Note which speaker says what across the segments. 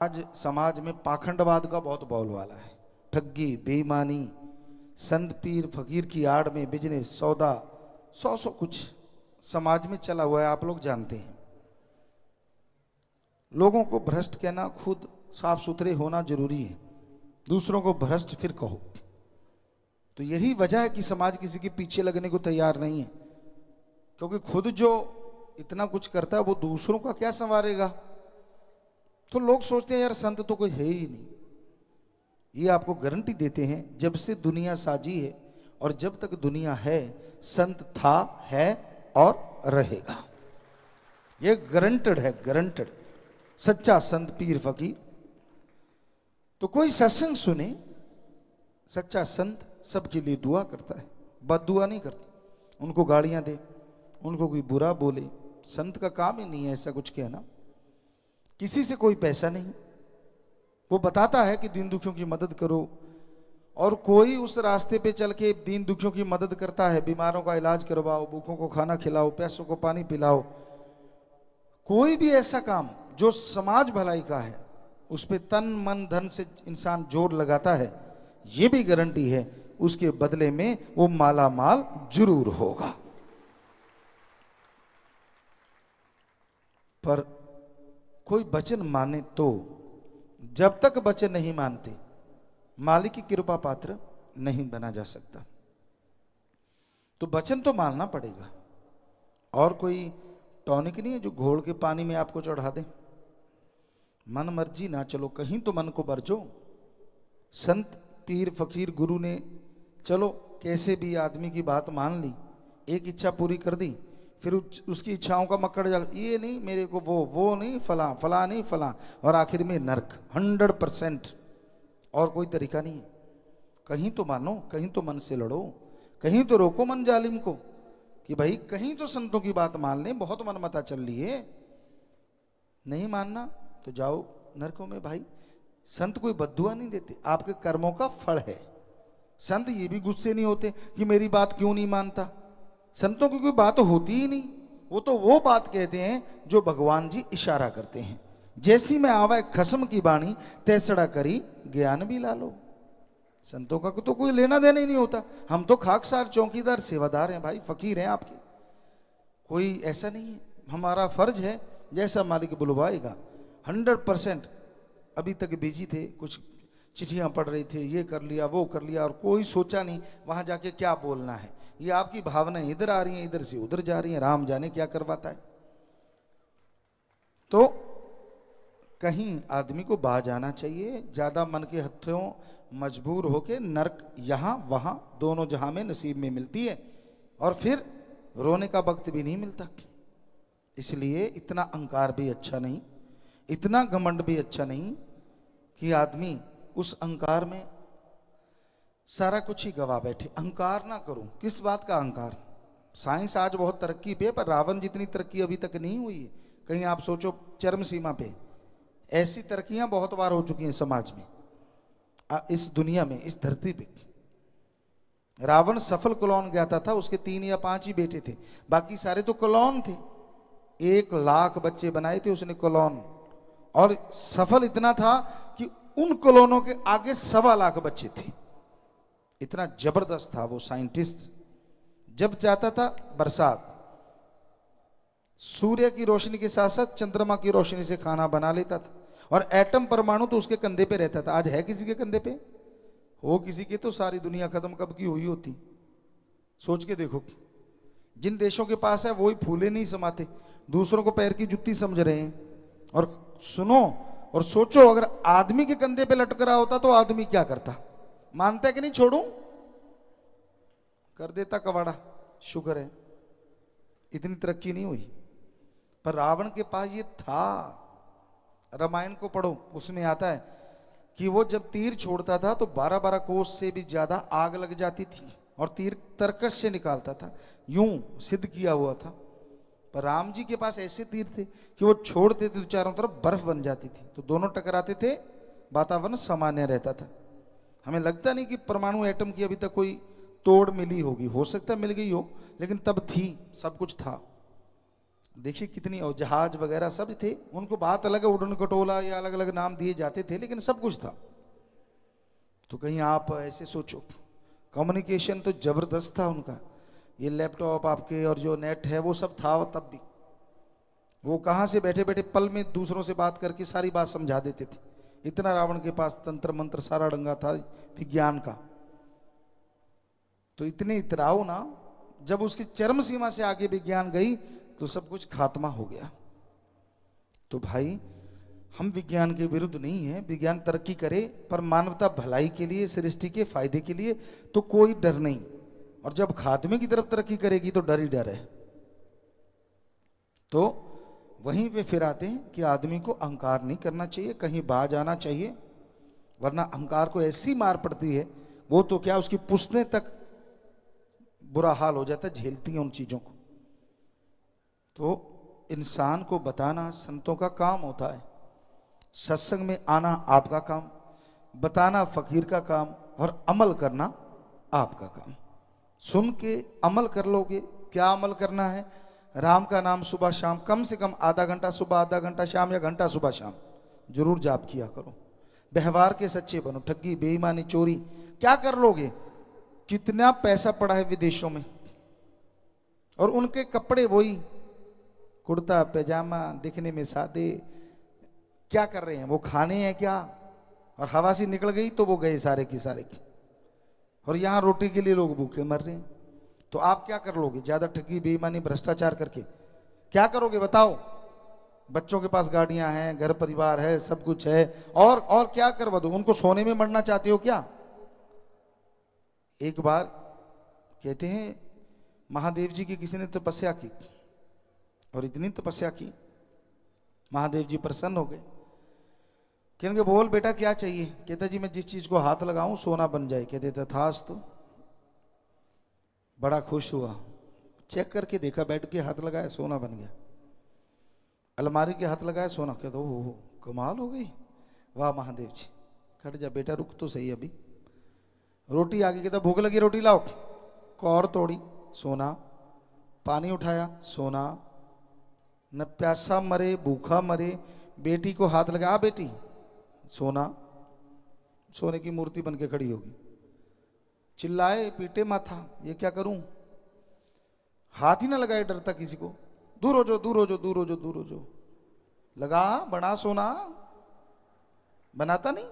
Speaker 1: आज समाज में पाखंडवाद का बहुत बोलबाला है। ठगी, बेईमानी, संत पीर फकीर की आड़ में बिजनेस, सौदा, सौ कुछ समाज में चला हुआ है, आप लोग जानते हैं। लोगों को भ्रष्ट कहना, खुद साफ सुथरे होना जरूरी है, दूसरों को भ्रष्ट फिर कहो। तो यही वजह है कि समाज किसी के पीछे लगने को तैयार नहीं है, क्योंकि खुद जो इतना कुछ करता है वो दूसरों का क्या संवारेगा। तो लोग सोचते हैं यार संत तो कोई है ही नहीं। ये आपको गारंटी देते हैं, जब से दुनिया साजी है और जब तक दुनिया है, संत था, है और रहेगा। ये गारंटेड है, गारंटेड। सच्चा संत पीर फकीर। तो कोई सत्संग सुने, सच्चा संत सबके लिए दुआ करता है, बद्दुआ नहीं करता। उनको गालियां दे, उनको कोई बुरा बोले, संत का काम ही नहीं है ऐसा कुछ कहना। किसी से कोई पैसा नहीं, वो बताता है कि दीन दुखियों की मदद करो, और कोई उस रास्ते पे चल के दीन दुखियों की मदद करता है, बीमारों का इलाज करवाओ, भूखों को खाना खिलाओ, प्यासों को पानी पिलाओ। कोई भी ऐसा काम जो समाज भलाई का है, उस पे तन मन धन से इंसान जोर लगाता है, ये भी गारंटी है उसके बदले में वो माला माल जरूर होगा। पर कोई वचन माने तो, जब तक वचन नहीं मानते मालिक की कृपा पात्र नहीं बना जा सकता। तो वचन तो मानना पड़ेगा, और कोई टॉनिक नहीं है जो घोल के पानी में आपको चढ़ा दे। मन मर्जी ना चलो, कहीं तो मन को बरजो। संत पीर फकीर गुरु ने चलो कैसे भी आदमी की बात मान ली, एक इच्छा पूरी कर दी, फिर उसकी इच्छाओं का मक्कड़ जाल, ये नहीं मेरे को, वो नहीं फला, फला नहीं फला, और आखिर में नरक 100%। और कोई तरीका नहीं है। कहीं तो मानो, कहीं तो मन से लड़ो, कहीं तो रोको मन जालिम को कि भाई कहीं तो संतों की बात मान ले। बहुत मनमता चल रही है, नहीं मानना तो जाओ नरकों में। भाई संत कोई बद्दुआ नहीं देते, आपके कर्मों का फल है। संत ये भी गुस्से नहीं होते कि मेरी बात क्यों नहीं मानता। संतों की कोई बात होती ही नहीं, वो तो वो बात कहते हैं जो भगवान जी इशारा करते हैं। जैसी में आवा खसम की बाणी, तैसड़ा करी ज्ञान भी ला लो। संतों का तो कोई लेना देना ही नहीं होता। हम तो खाकसार चौकीदार सेवादार हैं भाई, फकीर हैं आपके। कोई ऐसा नहीं है, हमारा फर्ज है जैसा मालिक बुलवाएगा। 100%। अभी तक बिजी थे, कुछ चिट्ठियां पढ़ रहे थे, ये कर लिया वो कर लिया, और कोई सोचा नहीं वहां जाके क्या बोलना है। ये आपकी भावनाएं इधर आ रही हैं, इधर से उधर जा रही हैं, राम जाने क्या करवाता है। तो कहीं आदमी को बाज आना चाहिए। ज्यादा मन के हथों मजबूर होके नरक यहां वहां दोनों जहां में नसीब में मिलती है, और फिर रोने का वक्त भी नहीं मिलता। इसलिए इतना अहंकार भी अच्छा नहीं, इतना घमंड भी अच्छा नहीं कि आदमी उस अहंकार में सारा कुछ ही गवा बैठे। अहंकार ना करो। किस बात का अहंकार? साइंस आज बहुत तरक्की पे, पर रावण जितनी तरक्की अभी तक नहीं हुई है। कहीं आप सोचो चरम सीमा पे। ऐसी तरक्कियां बहुत बार हो चुकी हैं समाज में, इस दुनिया में, इस धरती पे। रावण सफल क्लोन ज्ञाता था, उसके 3 या 5 ही बेटे थे, बाकी सारे तो क्लोन थे। 1 लाख बच्चे बनाए थे उसने क्लोन, और सफल इतना था कि उन क्लोनों के आगे 1.25 लाख बच्चे थे। इतना जबरदस्त था वो साइंटिस्ट। जब चाहता था बरसात, सूर्य की रोशनी के साथ साथ चंद्रमा की रोशनी से खाना बना लेता था, और एटम परमाणु तो उसके कंधे पे रहता था। आज है किसी के कंधे पे? हो किसी के तो सारी दुनिया खत्म कब की हुई होती। सोच के देखो, जिन देशों के पास है वो ही फूले नहीं समाते, दूसरों को पैर की जुत्ती समझ रहे हैं। और सुनो और सोचो, अगर आदमी के कंधे पे लटक रहा होता तो आदमी क्या करता? मानता है कि नहीं छोड़ूं? कर देता कबाड़ा। शुक्र है इतनी तरक्की नहीं हुई, पर रावण के पास ये था। रामायण को पढ़ो, उसमें आता है कि वो जब तीर छोड़ता था तो 12-12 कोस से भी ज्यादा आग लग जाती थी, और तीर तरकश से निकालता था, यूं सिद्ध किया हुआ था। पर राम जी के पास ऐसे तीर थे कि वो छोड़ते थे तो चारों तरफ बर्फ बन जाती थी, तो दोनों टकराते थे, वातावरण सामान्य रहता था। हमें लगता नहीं कि परमाणु एटम की अभी तक कोई तोड़ मिली होगी, हो सकता है मिल गई हो, लेकिन तब थी, सब कुछ था। देखिए कितनी, और जहाज वगैरह सब थे, उनको बात अलग है, उड़न खटोला या अलग अलग नाम दिए जाते थे, लेकिन सब कुछ था। तो कहीं आप ऐसे सोचो, कम्युनिकेशन तो जबरदस्त था उनका। ये लैपटॉप आपके और जो नेट है वो सब था, तब भी वो कहाँ से बैठे बैठे पल में दूसरों से बात करके सारी बात समझा देते थे। इतना रावण के पास तंत्र मंत्र सारा डंगा था विज्ञान का। तो इतने इतराओ ना, जब उसकी चरम सीमा से आगे विज्ञान गई तो सब कुछ खात्मा हो गया। तो भाई हम विज्ञान के विरुद्ध नहीं है, विज्ञान तरक्की करे पर मानवता भलाई के लिए, सृष्टि के फायदे के लिए, तो कोई डर नहीं। और जब खात्मे की तरफ तरक्की करेगी तो डर ही डर है। तो वहीं पे फिर आते हैं कि आदमी को अहंकार नहीं करना चाहिए, कहीं बाज आना चाहिए, वरना अहंकार को ऐसी मार पड़ती है, वो तो क्या उसकी पुश्तें तक बुरा हाल हो जाता है, झेलती हैं उन चीजों को। तो इंसान को बताना संतों का काम होता है, सत्संग में आना आपका काम, बताना फकीर का काम, और अमल करना आपका काम। सुन के अमल कर लोगे। क्या अमल करना है? राम का नाम सुबह शाम, कम से कम आधा घंटा सुबह, आधा घंटा शाम, या घंटा सुबह शाम जरूर जाप किया करो। व्यवहार के सच्चे बनो, ठगी बेईमानी चोरी क्या कर लोगे? कितना पैसा पड़ा है विदेशों में, और उनके कपड़े वही कुर्ता पैजामा, दिखने में सादे, क्या कर रहे हैं वो? खाने हैं क्या? और हवा से निकल गई तो वो गए सारे की सारे की। और यहां रोटी के लिए लोग भूखे मर रहे हैं। तो आप क्या कर लोगे? ज्यादा ठगी बेईमानी भ्रष्टाचार करके क्या करोगे बताओ? बच्चों के पास गाड़ियां हैं, घर परिवार है, सब कुछ है, और क्या करवा दो उनको? सोने में मरना चाहते हो क्या? एक बार कहते हैं महादेव जी की किसी ने तपस्या की, और इतनी तपस्या की महादेव जी प्रसन्न हो गए। कहने बोल बेटा क्या चाहिए? कहता जी मैं जिस चीज को हाथ लगाऊं सोना बन जाए। कहते तथास्तु। बड़ा खुश हुआ, चेक करके देखा, बैठ के हाथ लगाया सोना बन गया। अलमारी के हाथ लगाया सोना। कहता ओ कमाल हो गई, वाह महादेव जी। खट जा बेटा, रुक तो सही अभी। रोटी आ गई। कहता भूख लगी रोटी लाओ। कौर तोड़ी सोना, पानी उठाया सोना, न प्यासा मरे भूखा मरे। बेटी को हाथ लगा, बेटी सोना, सोने की मूर्ति बन के खड़ी होगी। चिल्लाए पीटे माथा, ये क्या करूं? हाथ ही ना लगाए, डरता किसी को। दूर हो जो, दूर हो जो, दूर हो जो, दूर हो जो। लगा बड़ा सोना, बनाता नहीं।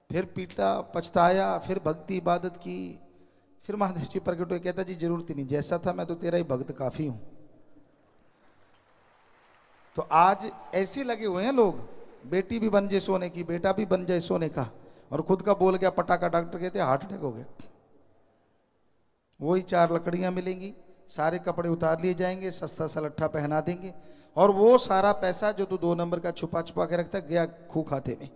Speaker 1: फिर पीटा, पछताया, फिर भक्ति इबादत की। फिर महादेव जी प्रकट हुए। कहता जी जरूरत ही नहीं, जैसा था मैं तो तेरा ही भक्त काफी हूं। तो आज ऐसे लगे हुए हैं लोग, बेटी भी बन जाए सोने की, बेटा भी बन जाए सोने का, और खुद का बोल गया पटाखा। डॉक्टर कहते हार्ट अटैक हो गया। वही 4 लकड़ियां मिलेंगी, सारे कपड़े उतार लिए जाएंगे, सस्ता सा लट्ठा पहना देंगे, और वो सारा पैसा जो तू 2 नंबर का छुपा छुपा के रखता गया खू खाते में,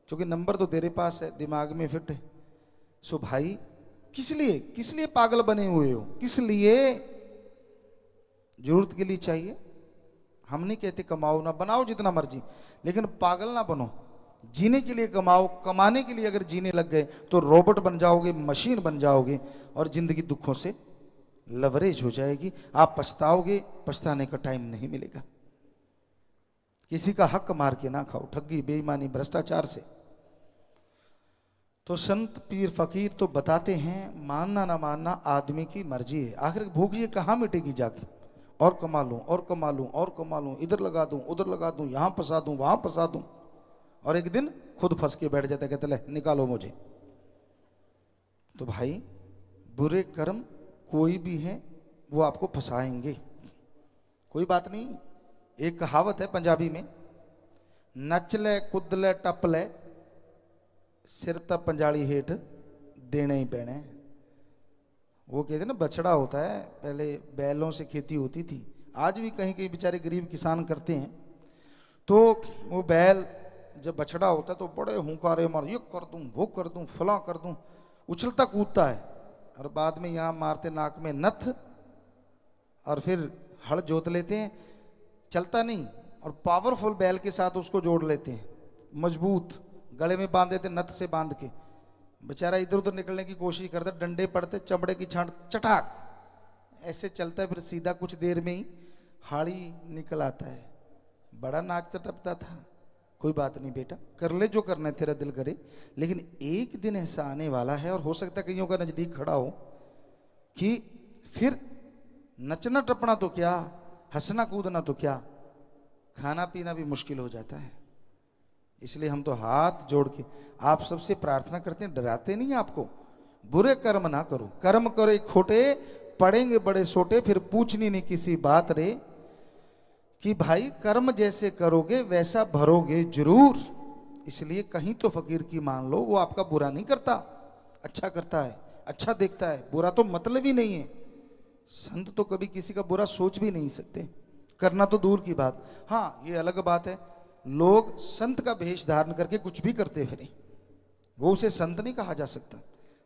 Speaker 1: क्योंकि नंबर तो तेरे पास है, दिमाग में फिट है। सो भाई किस लिए पागल बने हुए हो? किस लिए? जरूरत के लिए चाहिए। हम नहीं कहते कमाओ ना, बनाओ जितना मर्जी, लेकिन पागल ना बनो। जीने के लिए कमाओ। कमाने के लिए अगर जीने लग गए तो रोबोट बन जाओगे, मशीन बन जाओगे, और जिंदगी दुखों से लवरेज हो जाएगी। आप पछताओगे, पछताने का टाइम नहीं मिलेगा। किसी का हक मार के ना खाओ, ठगी बेईमानी भ्रष्टाचार से। तो संत पीर फकीर तो बताते हैं मानना ना मानना आदमी की मर्जी है। आखिर भूख ये कहाँ मिटेगी जाके? और कमा लूं, और कमा लूं, और कमा लूं, इधर लगा दूं, उधर लगा दूं, यहां फंसा दूं, वहां फंसा दूं, और एक दिन खुद फंस के बैठ जाता, कहते ले निकालो मुझे। तो भाई बुरे कर्म कोई भी है वो आपको फंसाएंगे, कोई बात नहीं। एक कहावत है पंजाबी में, नच ले कुद ले टप ले, सिर तब पंजाली हेठ देने ही पैने। वो कहते ना बछड़ा होता है, पहले बैलों से खेती होती थी, आज भी कहीं कहीं बेचारे गरीब किसान करते हैं। तो वो बैल जब बछड़ा होता है तो बड़े हुंकारे मार, ये कर दूं, वो कर दूं, फला कर दूं, उछलता कूदता है, और बाद में यहाँ मारते नाक में नथ, और फिर हल जोत लेते हैं, चलता नहीं, और पावरफुल बैल के साथ उसको जोड़ लेते हैं, मजबूत गले में बांध देते नथ से बांध के। बेचारा इधर उधर निकलने की कोशिश करता, डंडे पड़ते, चमड़े की छांट चटाक ऐसे चलता है, फिर सीधा कुछ देर में ही हाड़ी निकल आता है, बड़ा नाक टपता था, कोई बात नहीं बेटा, कर ले जो करना है, तेरा दिल करे। लेकिन एक दिन ऐसा आने वाला है, और हो सकता है कईयों का नजदीक खड़ा हो, कि फिर नचना टपना तो क्या, हंसना कूदना तो क्या, खाना पीना भी मुश्किल हो जाता है। इसलिए हम तो हाथ जोड़ के आप सबसे प्रार्थना करते हैं, डराते नहीं आपको, बुरे कर्म ना करो, कर्म करे खोटे, पड़ेंगे बड़े सोटे, फिर पूछनी नहीं किसी बात रे, कि भाई कर्म जैसे करोगे वैसा भरोगे जरूर। इसलिए कहीं तो फकीर की मान लो, वो आपका बुरा नहीं करता, अच्छा करता है, अच्छा देखता है, बुरा तो मतलब ही नहीं है। संत तो कभी किसी का बुरा सोच भी नहीं सकते, करना तो दूर की बात। हाँ, ये अलग बात है, लोग संत का भेष धारण करके कुछ भी करते फिरे, वो उसे संत नहीं कहा जा सकता।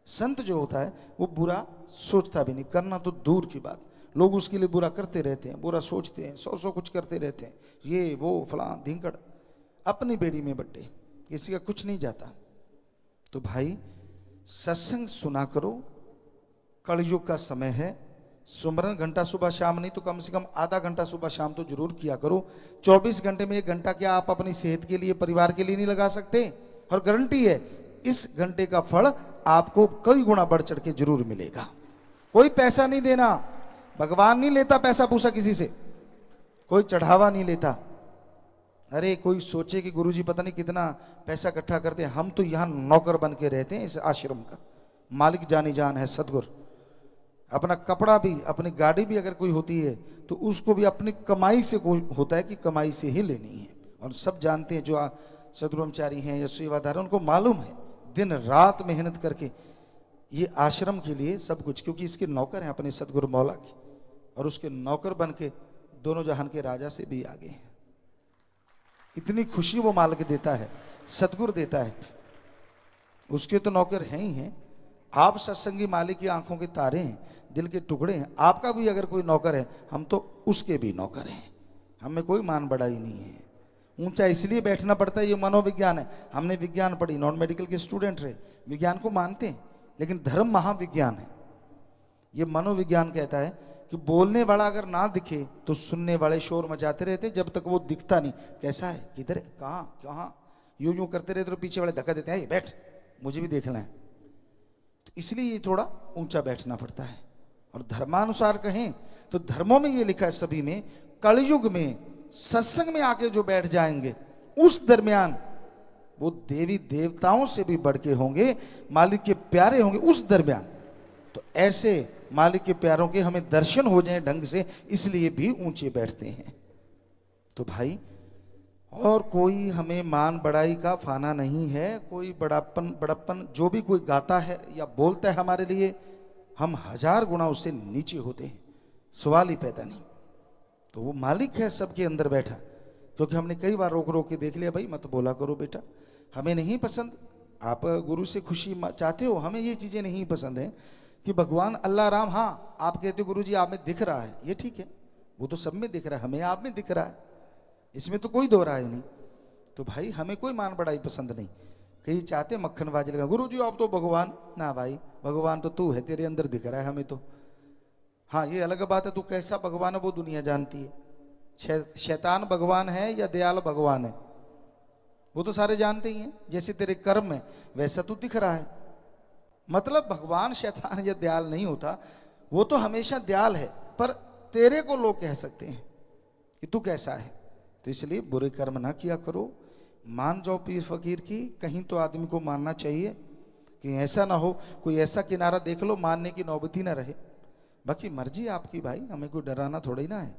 Speaker 1: संत जो होता है वो बुरा सोचता भी नहीं, करना तो दूर की बात। लोग उसके लिए बुरा करते रहते हैं, बुरा सोचते हैं, सौ कुछ करते रहते हैं, ये वो फलां धिंकड़, अपनी बेड़ी में बट्टे, किसी का कुछ नहीं जाता। तो भाई सत्संग सुना करो, कलयुग का समय है, सुमरन घंटा सुबह शाम नहीं तो कम से कम आधा घंटा सुबह शाम तो जरूर किया करो। 24 घंटे में 1 घंटा क्या आप अपनी सेहत के लिए, परिवार के लिए नहीं लगा सकते? और गारंटी है इस घंटे का फल आपको कई गुना बढ़ चढ़ के जरूर मिलेगा। कोई पैसा नहीं देना, भगवान नहीं लेता पैसा पूसा किसी से, कोई चढ़ावा नहीं लेता। अरे कोई सोचे कि गुरुजी पता नहीं कितना पैसा इकट्ठा करते हैं, हम तो यहाँ नौकर बन के रहते हैं इस आश्रम का, मालिक जानी जान है सतगुरु। अपना कपड़ा भी, अपनी गाड़ी भी अगर कोई होती है तो उसको भी अपनी कमाई से होता है कि कमाई से ही लेनी है। और सब जानते हैं, जो सदब्रह्मचारी हैं या सेवादार हैं, उनको मालूम है दिन रात मेहनत करके ये आश्रम के लिए सब कुछ, क्योंकि इसके नौकर हैं अपने सदगुरु मौला के, और उसके नौकर बन के दोनों जहान के राजा से भी आगे हैं। इतनी खुशी वो मालिक देता है, सतगुरु देता है, उसके तो नौकर हैं ही हैं। आप सत्संगी मालिक की आंखों के तारे हैं, दिल के टुकड़े हैं। आपका भी अगर कोई नौकर है, हम तो उसके भी नौकर हैं, हमें कोई मान बढ़ाई नहीं है। ऊंचा इसलिए बैठना पड़ता है, ये मनोविज्ञान है। हमने विज्ञान पढ़ी, नॉन मेडिकल के स्टूडेंट रहे, विज्ञान को मानते हैं, लेकिन धर्म महाविज्ञान है। ये मनोविज्ञान कहता है कि बोलने वाला अगर ना दिखे तो सुनने वाले शोर मचाते रहते, जब तक वो दिखता नहीं, कैसा है, किधर है, कहाँ कहाँ, यूं यूं करते रहते तो पीछे वाले धक्का देते हैं, बैठ मुझे भी देखना है। तो इसलिए ये थोड़ा ऊंचा बैठना पड़ता है। और धर्मानुसार कहें तो धर्मों में ये लिखा है सभी में, कलयुग में सत्संग में आके जो बैठ जाएंगे उस दरमियान वो देवी देवताओं से भी बढ़ के होंगे, मालिक के प्यारे होंगे उस दरमियान। तो ऐसे मालिक के प्यारों के हमें दर्शन हो जाए ढंग से, इसलिए भी ऊंचे बैठते हैं। तो भाई और कोई हमें मान बढ़ाई का फाना नहीं है, कोई बड़प्पन जो भी कोई गाता है या बोलता है हमारे लिए, हम 1000 गुना उससे नीचे होते हैं, सवाल ही पैदा नहीं। तो वो मालिक है सबके अंदर बैठा, क्योंकि हमने कई बार रोक रोक के देख लिया, भाई मत बोला करो बेटा, हमें नहीं पसंद। आप गुरु से खुशी चाहते हो, हमें ये चीज़ें नहीं पसंद है कि भगवान अल्लाह राम, हाँ आप कहते हो गुरु जी आप में दिख रहा है, ये ठीक है, वो तो सब में दिख रहा है, हमें आप में दिख रहा है, इसमें तो कोई दो राय नहीं। तो भाई हमें कोई मान बढ़ाई पसंद नहीं। कहीं चाहते मक्खनबाजी लगा, गुरु जी आप तो भगवान, ना भाई भगवान तो तू है, तेरे अंदर दिख रहा है हमें तो। हाँ ये अलग बात है, तू कैसा भगवान है वो दुनिया जानती है। शैतान भगवान है या दयाल भगवान है वो तो सारे जानते ही हैं। जैसे तेरे कर्म है वैसा तू दिख रहा है, मतलब भगवान शैतान या दयाल नहीं होता, वो तो हमेशा दयाल है, पर तेरे को लोग कह सकते हैं कि तू कैसा है। तो इसलिए बुरे कर्म ना किया करो, मान जाओ पीर फकीर की, कहीं तो आदमी को मानना चाहिए कि ऐसा ना हो कोई ऐसा किनारा देख लो मानने की नौबती ना रहे। बाकी मर्जी आपकी भाई, हमें कोई डराना थोड़ी ना है।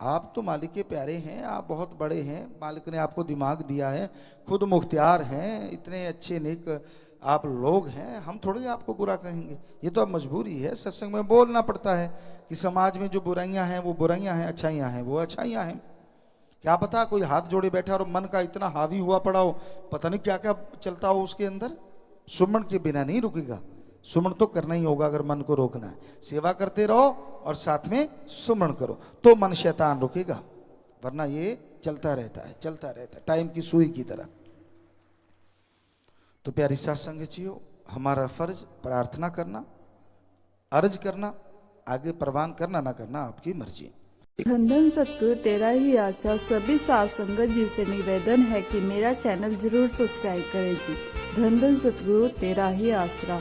Speaker 1: आप तो मालिक के प्यारे हैं, आप बहुत बड़े हैं, मालिक ने आपको दिमाग दिया है, खुद मुख्तियार हैं, इतने अच्छे नेक आप लोग हैं, हम थोड़ी आपको बुरा कहेंगे। ये तो अब मजबूरी है, सत्संग में बोलना पड़ता है कि समाज में जो बुराइयां हैं वो बुराइयां हैं, अच्छाइयां हैं वो अच्छाइयां हैं। क्या पता कोई हाथ जोड़े बैठा और मन का इतना हावी हुआ पड़ा हो, पता नहीं क्या क्या चलता हो उसके अंदर। सुमन के बिना नहीं रुकेगा, सुमन तो करना ही होगा अगर मन को रोकना है। सेवा करते रहो और साथ में सुमन करो तो मन शैतान रुकेगा, वरना ये चलता रहता है, चलता रहता है टाइम की सुई की तरह। तो प्यारी साथ संगतियों, हमारा फर्ज प्रार्थना करना, अर्ज करना, आगे प्रवान करना ना करना आपकी मर्जी।
Speaker 2: धन धन सतगुरु तेरा ही आशा। सभी साध संगत जी से निवेदन है कि मेरा चैनल जरूर सब्सक्राइब करें जी। धन धन सतगुरु तेरा ही आसरा।